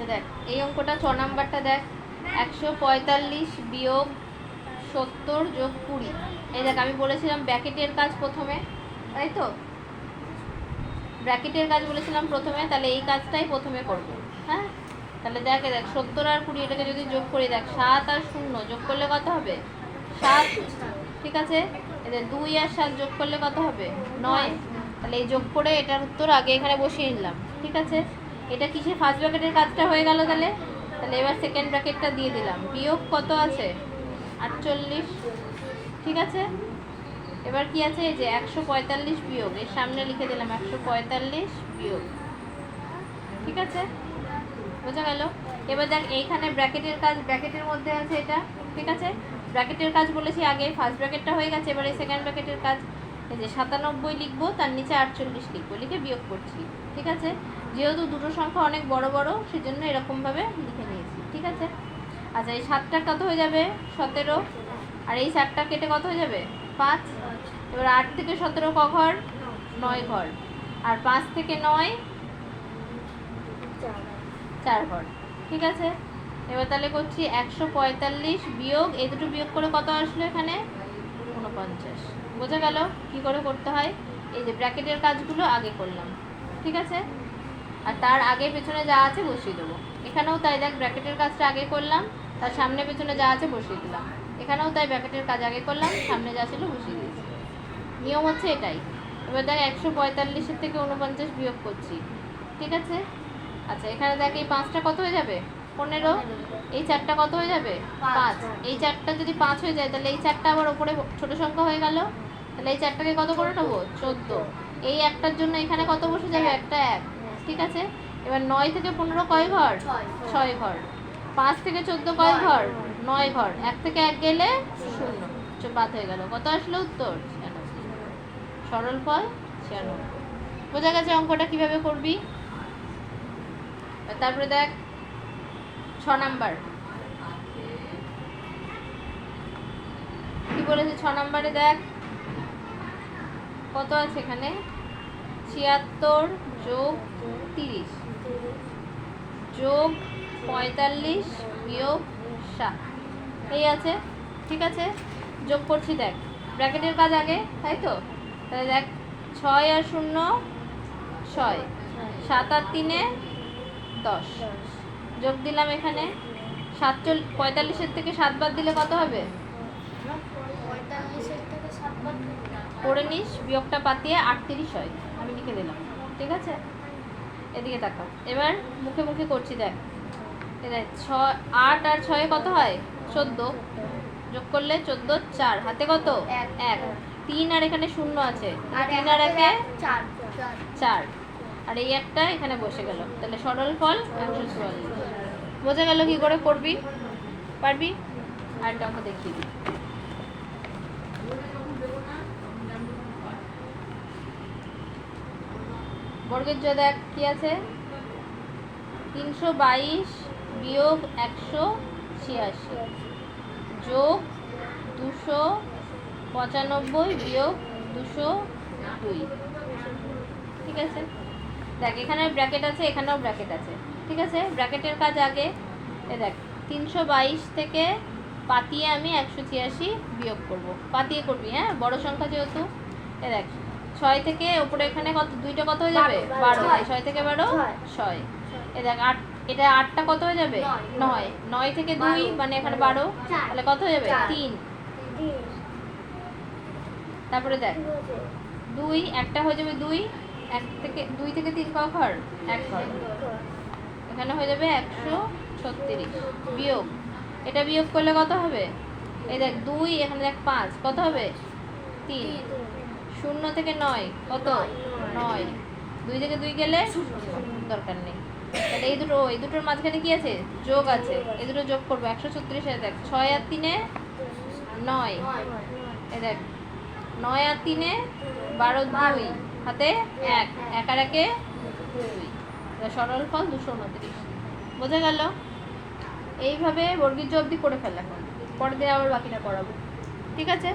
আচ্ছা দেখ এই অঙ্কটা 6 নাম্বারটা দেখ 145 বিয়োগ 70 যোগ 20। এই দেখ আমি বলেছিলাম ব্র্যাকেটের কাজ প্রথমে, তাই তো? ব্র্যাকেটের কাজ বলেছিলাম প্রথমে, তাহলে এই কাজটাই প্রথমে করব। হ্যাঁ, তাহলে দেখ 70 আর 20 এটাকে যদি যোগ করি, দেখ 7 আর 0 যোগ করলে কত হবে? 7। ঠিক আছে, এদের 2 আর 7 যোগ করলে কত হবে? 9। তাহলে এই যোগ করে এটার উত্তর আগে এখানে বসিয়ে নিলাম। ঠিক আছে, এটা কিসে ফার্স্ট ব্র্যাকেটের কাজটা হয়ে গেল। তাহলে তাহলে এবার সেকেন্ড ব্র্যাকেটটা দিয়ে দিলাম। বিয়োগ কত আছে? 48। ঠিক আছে, এবার কি আছে? এই যে 145 বিয়োগ, এর সামনে লিখে দিলাম 145 বিয়োগ। ঠিক আছে, বোঝা গেল? এবার দেখ এইখানে ব্র্যাকেটের কাজ, ব্র্যাকেটের মধ্যে আছে এটা। ঠিক আছে, ব্র্যাকেটের কাজ বলেছি আগে, ফার্স্ট ব্র্যাকেটটা হয়ে গেছে, এবার এই সেকেন্ড ব্র্যাকেটের কাজ। এই যে 97 লিখবো, তার নিচে 48 লিখবো, লিখে বিয়োগ করছি। ঠিক আছে, যেহেতু দুটো সংখ্যা অনেক বড় বড় সেজন্য এরকমভাবে লিখে নিয়েছি। ঠিক আছে, আচ্ছা এই 7টা কত হয়ে যাবে? 17। আর এই 4টা কেটে কত হয়ে যাবে? 5। এবার 8 থেকে 17 ক ঘর? 9 ঘর। আর 5 থেকে 9 4 ঘর। ঠিক আছে, এবার তাহলে করছি 145 বিয়োগ, এই দুটো বিয়োগ করে কত আসলো এখানে? 49। বোঝা গেল কি করে করতে হয়? এই যে ব্র্যাকেটের কাজগুলো আগে করলাম। ঠিক আছে, আর তার আগে পেছনে যা আছে বসিয়ে দেবো। এখানেও তাই, দেখ ব্র্যাকেটের কাজটা আগে করলাম, তার সামনে পেছনে যা আছে বসিয়ে দিলাম। এখানেও তাই, ব্র্যাকেটের কাজ আগে করলাম, সামনে যা ছিল বসিয়ে দিয়েছি। নিয়ম হচ্ছে এটাই। এবার দেখ 145 থেকে 49 বিয়োগ করছি। ঠিক আছে, আচ্ছা এখানে দেখ এই 5টা কত হয়ে যাবে? 15। এই 4টা কত হয়ে যাবে? 5। এই 4টা যদি 5 হয়ে যায়, তাহলে এই 4টা আবার ওপরে ছোট সংখ্যা হয়ে গেল। তাহলে এই 4টাকে কত করে নেবো? 14। এই একটার জন্য এখানে কত বসে যাবে? একটা 1। ঠিক আছে, এবার 9 থেকে 15 কয় ঘর? 6 ঘর। 5 থেকে 14 কয় ঘর? 9 ঘর। 1 থেকে 1 গেলে 0, বাদ হয়ে গেল। কত আসলো উত্তর? 96। সরল ফল 96। বোঝা গেছে অঙ্কটা কিভাবে করবি? তারপরে দেখ 6 নাম্বার কি বলেছে। 6 নাম্বারে দেখ কত আছে এখানে? 76 যোগ 30 যোগ 45 বিয়োগ 7, এই আছে। ঠিক আছে, যোগ করছি। দেখ ব্র্যাকেটের কাজ আগে, তাই তো? তাহলে দেখ 6 আর 0 6, 7 আর 3 10, যোগ দিলাম এখানে। 45 থেকে 7 বাদ দিলে কত হবে? পড়ে নিস, বিয়োগটা পাতিয়ে 38 হয়, আমি লিখে দিলাম। ঠিক আছে, এদিকে তাকাও। এবার মুখে মুখে করছি। দেখ 8 আর 6 কত হয়? 14, যোগ করলে 14 4, হাতে কত? 1। 3 আর এখানে 0 আছে, 3 আর 1 4, আর এই একটা এখানে বসে গেল। তাহলে সরল ফল 144। বোঝা গেল কি করে করবি? পারবি? আরেকটা অঙ্ক দেখিয়ে দিই। বর্গের জয় দেখ কি আছে? 322 বিয়োগ 186 যোগ 295 বিয়োগ 202। ঠিক আছে, দেখ এখানে ব্র্যাকেট আছে, এখানেও ব্র্যাকেট আছে। ঠিক আছে, ব্র্যাকেটের কাজ আগে। এ দেখ 322 থেকে পাতিয়ে আমি 186 বিয়োগ করব। পাতিয়ে করবি, হ্যাঁ, বড় সংখ্যা যেহেতু। এ দেখ 6 থেকে ওপরে এখানে কত? 2টা কত হয়ে যাবে? 12। 6 থেকে 12 6। এ দেখ 8, এটা 8টা কত হয়ে যাবে? 9। 9 থেকে 2 মানে এখানে 12, তাহলে কত হয়ে যাবে? 3। তারপরে দেখ 2, একটা হয়ে যাবে 2, 2 থেকে 3 ক ঘর? 1 ঘর। এখানে হয়ে যাবে 136 বিয়োগ, এটা বিয়োগ করলে কত হবে? এই দেখ 2, এখানে দেখ 5, কত হবে? 3। 0 থেকে 9 কত? 9। 2 থেকে 2 গেলে দরকার নেই। তাহলে এই দুটোর মাঝখানে কি আছে? যোগ আছে, এই দুটো যোগ করবো। 136 এ দেখ 6 আর 3 9, এই দেখ 9 আর 3 12, 2 হাতে 1, 1 আর 1 2। সরল ফল 229। বোঝা গেল? এইভাবে বর্গীর অবধি করে ফেল। এখন পরের দিন আবার বাকিটা করাবো। ঠিক আছে।